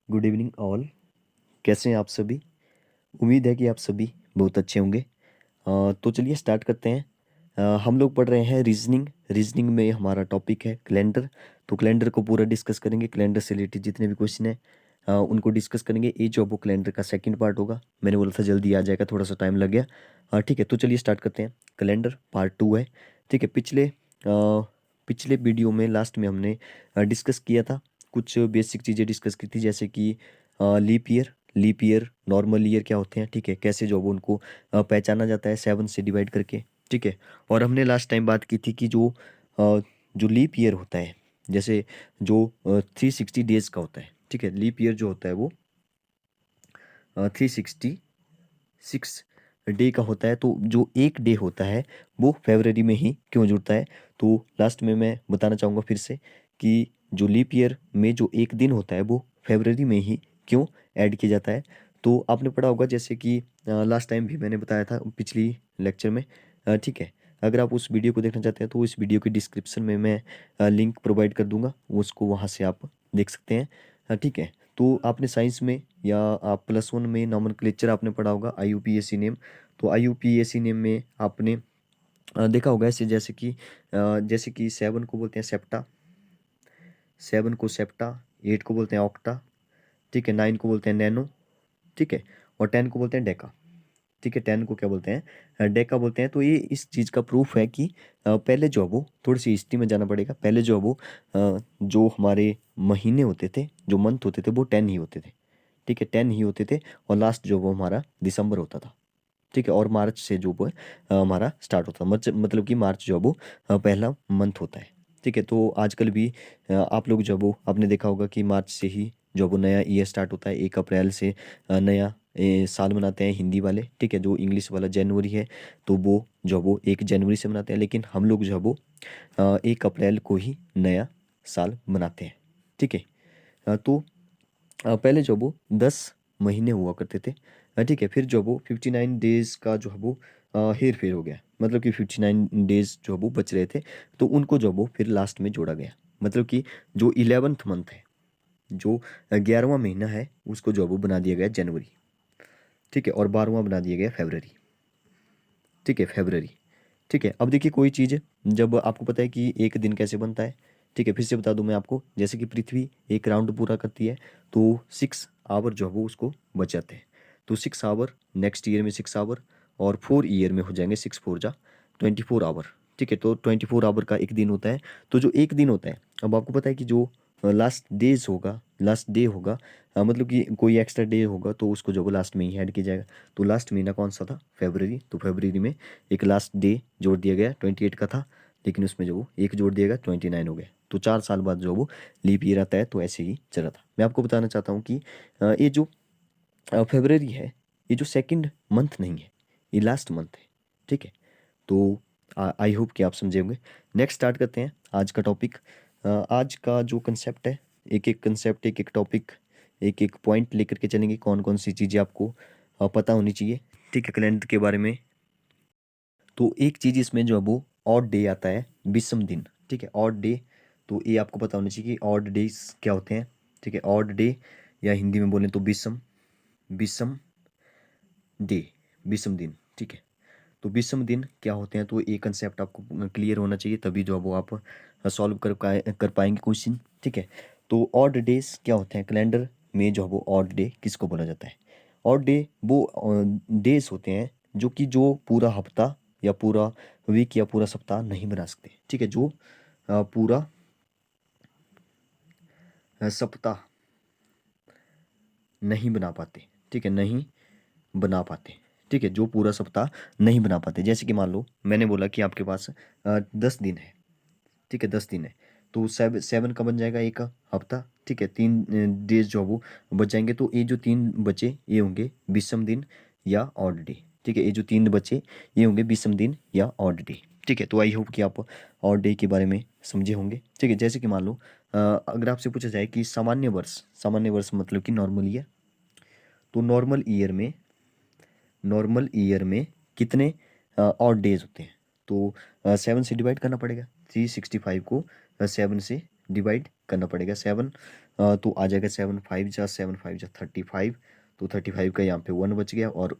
Good evening all. कैसे हैं आप सभी? उम्मीद है कि आप सभी बहुत अच्छे होंगे। तो चलिए स्टार्ट करते हैं। हम लोग पढ़ रहे हैं रीजनिंग। रीजनिंग में हमारा टॉपिक है कैलेंडर। तो कैलेंडर को पूरा डिस्कस करेंगे। कैलेंडर से रिलेटेड जितने भी क्वेश्चन हैं उनको डिस्कस करेंगे। ये जो वो कैलेंडर का सेकंड पार्ट होगा। मैंने बोला था जल्दी आ जाएगा, थोड़ा सा टाइम लग गया। ठीक है, तो चलिए स्टार्ट करते हैं। कैलेंडर पार्ट 2 है। ठीक है, पिछले वीडियो में लास्ट में हमने डिस्कस किया था, कुछ बेसिक चीज़ें डिस्कस की थी, जैसे कि लीप ईयर, नॉर्मल ईयर क्या होते हैं। ठीक है, कैसे जो वो उनको पहचाना जाता है 7 से डिवाइड करके। ठीक है, और हमने लास्ट टाइम बात की थी कि जो लीप ईयर होता है, जैसे जो 360 डेज का होता है। ठीक है, लीप ईयर जो होता है वो 366 डे का होता है। तो जो एक डे होता है वो फरवरी में ही क्यों जुड़ता है, तो लास्ट में मैं बताना चाहूँगा फिर से कि जो लीप ईयर में जो एक दिन होता है वो फरवरी में ही क्यों ऐड किया जाता है। तो आपने पढ़ा होगा, जैसे कि लास्ट टाइम भी मैंने बताया था पिछली लेक्चर में। ठीक है, अगर आप उस वीडियो को देखना चाहते हैं तो इस वीडियो के डिस्क्रिप्शन में मैं लिंक प्रोवाइड कर दूंगा, उसको वहाँ से आप देख सकते हैं। ठीक है, तो आपने साइंस में या आप +1 में नॉमेनक्लेचर आपने पढ़ा होगा, IUPAC नेम। तो IUPAC नेम में आपने देखा होगा ऐसे, जैसे कि 7 को बोलते हैं सेप्टा, 7 को सेप्टा, 8 को बोलते हैं ऑक्टा। ठीक है, 9 को बोलते हैं नैनो। ठीक है, और 10 को बोलते हैं डेका। ठीक है, 10 को क्या बोलते हैं, डेका बोलते हैं। तो ये इस चीज़ का प्रूफ है कि पहले जो है वो, थोड़ी सी हिस्ट्री में जाना पड़ेगा। पहले जो है वो जो हमारे महीने होते थे, जो मंथ होते थे, वो 10 ही होते थे। ठीक है, 10 ही होते थे, और लास्ट जो वो हमारा दिसंबर होता था। ठीक है, और मार्च से जो वो हमारा स्टार्ट होता है, मतलब कि मार्च जो है वो पहला मंथ होता है। ठीक है, तो आजकल भी आप लोग जो वो आपने देखा होगा कि मार्च से ही जो वो नया ईयर स्टार्ट होता है। 1 अप्रैल से नया साल मनाते हैं हिंदी वाले। ठीक है, जो इंग्लिश वाला जनवरी है, तो वो जो वो 1 जनवरी से मनाते हैं, लेकिन हम लोग जो है वो 1 अप्रैल को ही नया साल मनाते हैं। ठीक है, तो पहले जो वो 10 महीने हुआ करते थे। ठीक है, फिर जो वो 59 डेज का जो है वो हेर फेर हो गया, मतलब कि 59 डेज जो वो बच रहे थे, तो उनको जो वो फिर लास्ट में जोड़ा गया। मतलब कि जो 11th मंथ है, जो 11वां महीना है, उसको जो वो बना दिया गया जनवरी। ठीक है, और 12वां बना दिया गया फरवरी। ठीक है, फरवरी। ठीक है, अब देखिए कोई चीज़, जब आपको पता है कि एक दिन कैसे बनता है। ठीक है, फिर से बता दूं मैं आपको, जैसे कि पृथ्वी एक राउंड पूरा करती है, तो 6 आवर जो है वो उसको बच जाते हैं। तो 6 आवर, नेक्स्ट ईयर में 6 आवर, और 4 ईयर में हो जाएंगे 6 4 जा 24 आवर। ठीक है, तो 24 आवर का एक दिन होता है। तो जो एक दिन होता है, अब आपको पता है कि जो लास्ट डे होगा, मतलब कि कोई एक्स्ट्रा डे होगा, तो उसको जो वो लास्ट में ही ऐड किया जाएगा। तो लास्ट महीना कौन सा था? फरवरी। तो फरवरी में एक लास्ट डे जोड़ दिया गया, 28 का था, लेकिन उसमें जो वो एक जोड़ दिया गया, 29 हो गया। तो 4 साल बाद जो वो लीप ईयर आता है। तो ऐसे ही चला था। मैं आपको बताना चाहता हूँ कि ये जो फरवरी है, ये जो सेकंड मंथ नहीं है, ये लास्ट मंथ है। ठीक है, तो आई होप कि आप समझे होंगे। नेक्स्ट स्टार्ट करते हैं आज का टॉपिक। आज का जो कंसेप्ट है, एक एक कंसेप्ट, एक एक टॉपिक, एक एक पॉइंट लेकर के चलेंगे। कौन कौन सी चीज़ें आपको पता होनी चाहिए, ठीक है, कैलेंडर के बारे में। तो एक चीज़ इसमें जो है वो ऑड डे आता है, विषम दिन। ठीक है, ऑड डे, तो ये आपको पता होना चाहिए कि ऑड डेज क्या होते हैं। ठीक है, ऑड डे, या हिंदी में बोलें तो विषम विषम डे, विषम दिन। ठीक है, तो विषम दिन क्या होते हैं, तो ये कंसेप्ट आपको क्लियर होना चाहिए, तभी जो है वो आप सॉल्व कर पाएंगे क्वेश्चन। ठीक है, तो ऑड डेज क्या होते हैं कैलेंडर में, जो है वो ऑड डे किसको बोला जाता है? ऑड डे वो डेज होते हैं जो पूरा हफ्ता या पूरा वीक या पूरा सप्ताह नहीं बना सकते। ठीक है, जो पूरा सप्ताह नहीं बना पाते। ठीक है, नहीं बना पाते। ठीक है, जो पूरा सप्ताह नहीं बना पाते। जैसे कि मान लो मैंने बोला कि आपके पास 10 दिन है। ठीक है, 10 दिन है, तो 7 का बन जाएगा एक हफ्ता। ठीक है, 3 डेज जो है वो बच जाएंगे। तो ये जो 3 बचे ये होंगे विषम दिन या ऑड डे। ठीक है, ये जो 3 बचे ये होंगे विषम दिन या ऑड डे। ठीक है, तो आई होप कि आप ऑड डे के बारे में समझे होंगे। ठीक है, जैसे कि मान लो अगर आपसे पूछा जाए कि सामान्य वर्ष मतलब कि नॉर्मल ईयर, तो नॉर्मल ईयर में कितने ऑड डेज होते हैं? तो 7 से डिवाइड करना पड़ेगा। 365 को 7 से डिवाइड करना पड़ेगा। 7 तो आ जाएगा 7 5 जा 35, तो 35 का यहाँ पे 1 बच गया और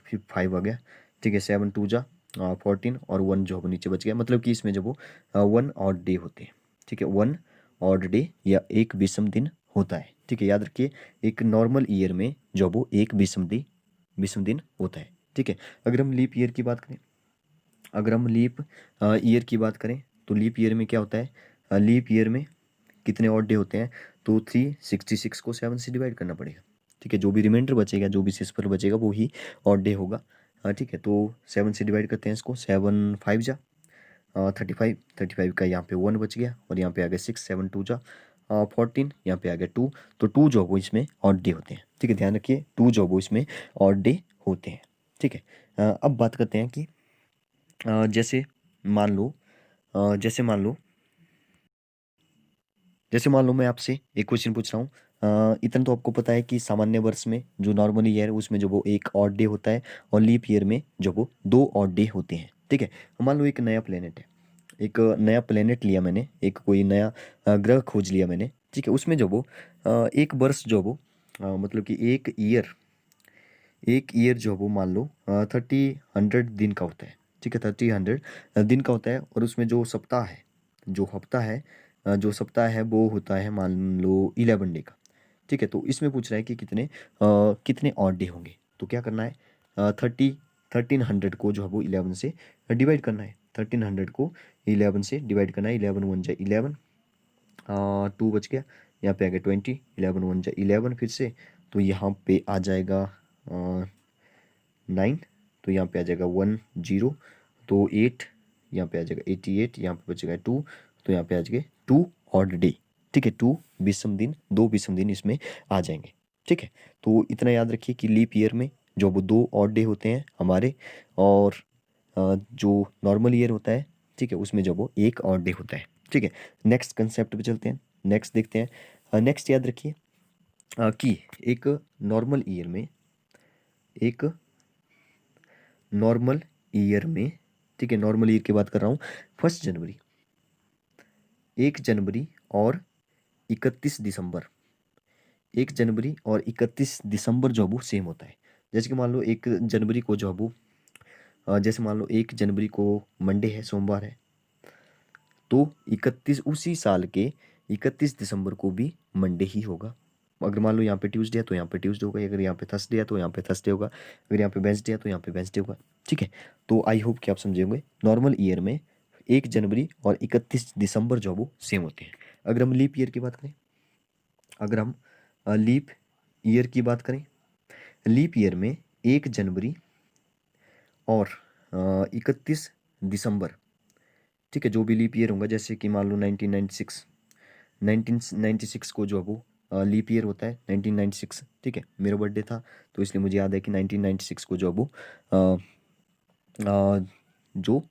फिर 5 आ गया। ठीक है, 7 2 जा 14 और 1 जो है नीचे बच गया, मतलब कि इसमें जब वो 1 ऑड डे होते हैं। ठीक है, 1 ऑड डे या एक विषम दिन होता है। ठीक है, याद रखिए एक नॉर्मल ईयर में जो वो एक विषम दिन होता है। ठीक है, अगर हम लीप ईयर की बात करें, अगर हम लीप ईयर की बात करें तो लीप ईयर में क्या होता है, लीप ईयर में कितने ऑड डे होते हैं, तो 366 को 7 से डिवाइड करना पड़ेगा। ठीक है, जो भी रिमाइंडर बचेगा, जो भी शेषफल बचेगा वो ही ऑड डे होगा। ठीक है, तो 7 से डिवाइड करते हैं इसको, 7 5 जा 35, 35 का यहाँ पे 1 बच गया और यहाँ पे आ गया 6, 7 2 जा 14, यहाँ पे आ गया 2, तो 2 जो वो इसमें ऑड डे होते हैं। ठीक है, ध्यान रखिए 2 जो वो इसमें ऑड डे होते हैं। ठीक है, अब बात करते हैं कि जैसे मान लो जैसे मान लो जैसे मान लो मैं आपसे एक क्वेश्चन पूछ रहा हूँ। इतना तो आपको पता है कि सामान्य वर्ष में जो नॉर्मल ईयर है उसमें जो वो एक ऑड डे होता है और लीप ईयर में जो वो 2 ऑड डे होते हैं। ठीक है, मान लो एक नया प्लेनेट है, एक नया प्लेनेट लिया मैंने, एक कोई नया ग्रह खोज लिया मैंने। ठीक है, उसमें जो वो एक वर्ष जो वो मतलब कि एक ईयर जो वो मान लो 30 100 दिन का होता है। ठीक है, 30 100 दिन का होता है और उसमें जो सप्ताह है, जो हफ्ता है, जो सप्ताह है वो होता है मान लो 11 डे का। ठीक है, तो इसमें पूछ रहा है कि कितने ऑड डे होंगे, तो क्या करना है, 1300 को जो है वो 11 से डिवाइड करना है। 1300 को 11 से डिवाइड करना है, 11 1 जा 11, 2 बच गया, यहाँ पे आ गया 20, 11 1 जा 11 फिर से, तो यहाँ पे आ जाएगा 9, तो यहाँ पे आ जाएगा 1 0, तो 8, यहाँ पे आ जाएगा 88, यहाँ पे बचेगा 2, तो यहाँ पे आ जाएगा 2 ऑड डे। ठीक है, 2 विषम दिन, 2 विषम दिन इसमें आ जाएंगे। ठीक है, तो इतना याद रखिए कि लीप ईयर में जो वो 2 ऑड डे होते हैं हमारे, और जो नॉर्मल ईयर होता है, ठीक है, उसमें जो वो एक ऑड डे होता है। ठीक है, नेक्स्ट कंसेप्ट पे चलते हैं, नेक्स्ट देखते हैं। नेक्स्ट याद रखिए कि एक नॉर्मल ईयर में एक नॉर्मल ईयर में ठीक है, नॉर्मल ईयर की बात कर रहा हूँ, 1 जनवरी, 1 जनवरी और 31 दिसंबर, 1 जनवरी और 31 दिसंबर जो है वो सेम होता है। जैसे कि मान लो 1 जनवरी को जो है वो जैसे मान लो 1 जनवरी को मंडे है, सोमवार है, तो 31 उसी साल के 31 दिसंबर को भी मंडे ही होगा। अगर मान लो यहाँ पे ट्यूसडे है तो यहाँ पे ट्यूसडे होगा, अगर यहाँ पे थर्सडे है तो यहाँ पे थर्सडे होगा, अगर यहाँ पे वेंसडे है तो यहाँ पे वेंसडे होगा। ठीक है, तो आई होप कि आप समझे होंगे, नॉर्मल ईयर में 1 जनवरी और 31 दिसंबर जो है वो सेम होते हैं। अगर हम लीप ईयर की बात करें, अगर हम लीप ईयर की बात करें, लीप ईयर में 1 जनवरी और 31 दिसंबर, ठीक है, जो भी लीप ईयर होगा, जैसे कि मान लो 1996 को जो है वो लीप ईयर होता है 1996। ठीक है, मेरा बर्थडे था तो इसलिए मुझे याद है कि 1996 को जो है वो अ, अ, जो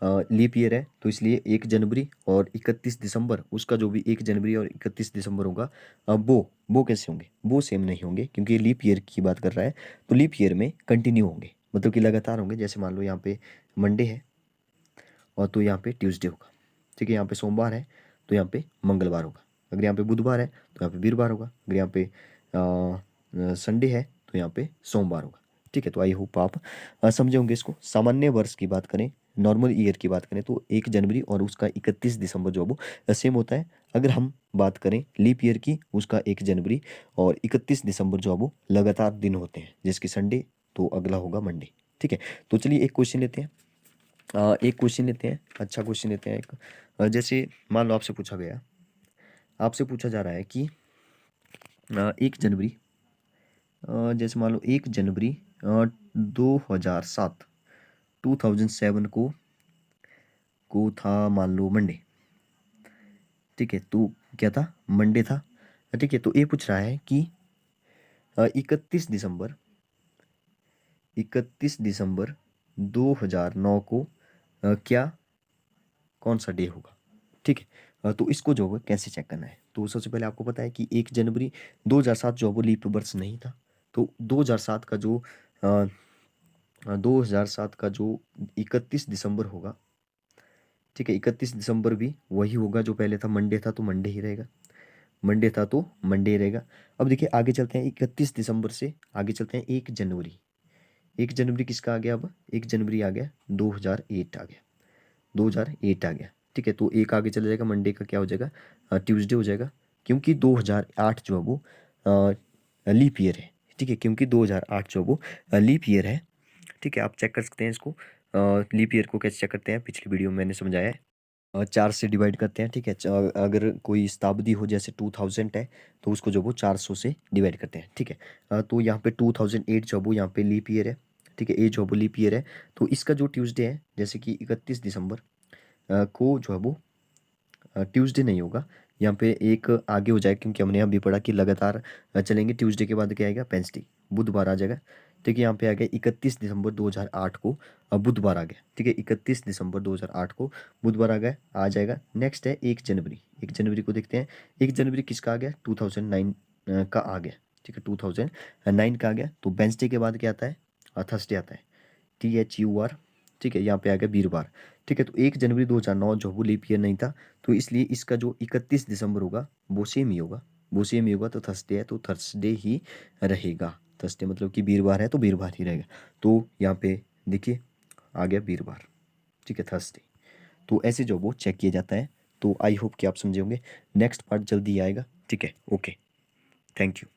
लीप ईयर है, तो इसलिए 1 जनवरी और 31 दिसंबर, उसका जो भी 1 जनवरी और 31 दिसंबर होगा, वो कैसे होंगे, वो सेम नहीं होंगे क्योंकि ये लीप ईयर की बात कर रहा है। तो लीप ईयर में कंटिन्यू होंगे, मतलब कि लगातार होंगे। जैसे मान लो यहाँ पे मंडे है और तो यहाँ पे ट्यूसडे होगा। ठीक है, यहाँ पे सोमवार है तो यहाँ पे मंगलवार होगा, अगर यहाँ पे बुधवार है तो यहाँ पे वीरवार होगा, अगर यहाँ पे संडे है तो यहाँ पे सोमवार होगा। ठीक है, तो आई होप आप समझे होंगे इसको। सामान्य वर्ष की बात करें, नॉर्मल ईयर की बात करें, तो 1 जनवरी और उसका 31 दिसंबर जो है वो सेम होता है। अगर हम बात करें लीप ईयर की, उसका 1 जनवरी और 31 दिसंबर जो है वो लगातार दिन होते हैं, जैसे कि संडे तो अगला होगा मंडे। ठीक है, तो चलिए एक क्वेश्चन लेते हैं, एक क्वेश्चन लेते हैं, अच्छा क्वेश्चन लेते हैं एक। जैसे मान लो आपसे पूछा जा रहा है कि 1 जनवरी, जैसे मान लो 1 जनवरी 2007, 2007 को था मान लो मंडे। ठीक है, तो क्या था, मंडे था। ठीक है, तो ये पूछ रहा है कि 31 दिसंबर, 31 दिसंबर 2009 को क्या कौन सा डे होगा। ठीक है, तो इसको जो है कैसे चेक करना है, तो सबसे पहले आपको पता है कि 1 जनवरी 2007 जो है वो लीप वर्ष नहीं था, तो 2007 का जो 2007 का जो 31 दिसंबर होगा, ठीक है, 31 दिसंबर भी वही होगा जो पहले था, मंडे था तो मंडे ही रहेगा। मंडे था तो मंडे रहेगा। अब देखिए आगे चलते हैं 31 दिसंबर से आगे चलते हैं 1 जनवरी। 1 जनवरी किसका आ गया? अब 1 जनवरी आ गया 2008 आ गया, 2008 आ गया। ठीक है, तो एक आगे चला जाएगा, मंडे का क्या हो जाएगा? ट्यूसडे हो जाएगा, क्योंकि 2008 जो है वो लीप ईयर है। ठीक है, क्योंकि 2008 जो है वो लीप ईयर है। ठीक है, आप चेक कर सकते हैं इसको। लीप ईयर को कैसे चेक करते हैं, पिछली वीडियो में मैंने समझाया है। 4 से डिवाइड करते हैं। ठीक है, अगर कोई शताब्दी हो जैसे 2000 है तो उसको जो वो 400 से डिवाइड करते हैं। ठीक है, तो यहाँ पे 2008 जो वो यहाँ पे लीप ईयर है। ठीक है, ए जो वो लीप ईयर है, तो इसका जो ट्यूसडे है जैसे कि 31 दिसंबर को जो है वो ट्यूसडे नहीं होगा, यहाँ पे एक आगे हो जाएगा, क्योंकि हमने अभी पढ़ा कि लगातार चलेंगे। ट्यूसडे के बाद क्या आएगा? वेडनेसडे, बुधवार आ जाएगा। ठीक है, यहाँ पे आ गया 31 दिसंबर 2008 को बुधवार आ गया। ठीक है, 31 दिसंबर 2008 को बुधवार आ गया, आ जाएगा। नेक्स्ट है 1 जनवरी। 1 जनवरी को देखते हैं। 1 जनवरी किसका आ गया? 2009 का आ गया। ठीक है, 2009 का आ गया। तो वेडनेसडे के बाद क्या आता है? थर्सडे आता है, THUR। ठीक है, यहाँ पे आ गया वीरवार। ठीक है, तो 1 जनवरी 2009 जो वो लीप ईयर नहीं था, तो इसलिए इसका जो 31 दिसंबर होगा वो सेम ही होगा, वो सेम ही होगा। तो थर्सडे है तो थर्सडे ही रहेगा। थर्सडे मतलब कि वीरवार है तो वीरवार ही रहेगा। तो यहाँ पे देखिए आ गया वीरवार। ठीक है, थर्सडे। तो ऐसे जो वो चेक किया जाता है। तो आई होप कि आप समझे होंगे। नेक्स्ट पार्ट जल्दी आएगा। ठीक है, ओके, थैंक यू।